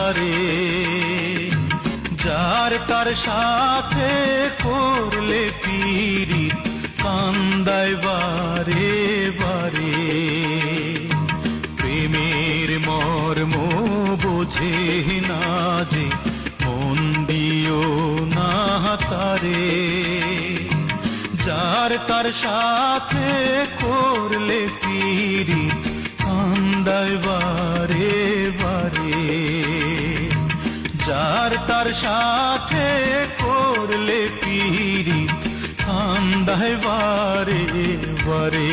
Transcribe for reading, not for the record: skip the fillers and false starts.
তারে, যার তার সাথে করলে পীড়িত কান্দায় বারে বারে। প্রেমের মর্ম বোঝে না যে মন দিও না তারে, যার তার সাথে করলে পীড়িত কান্দায় বারে বারে। যার তার সাথে করলে পীড়িত কান্দায় বারে বারে।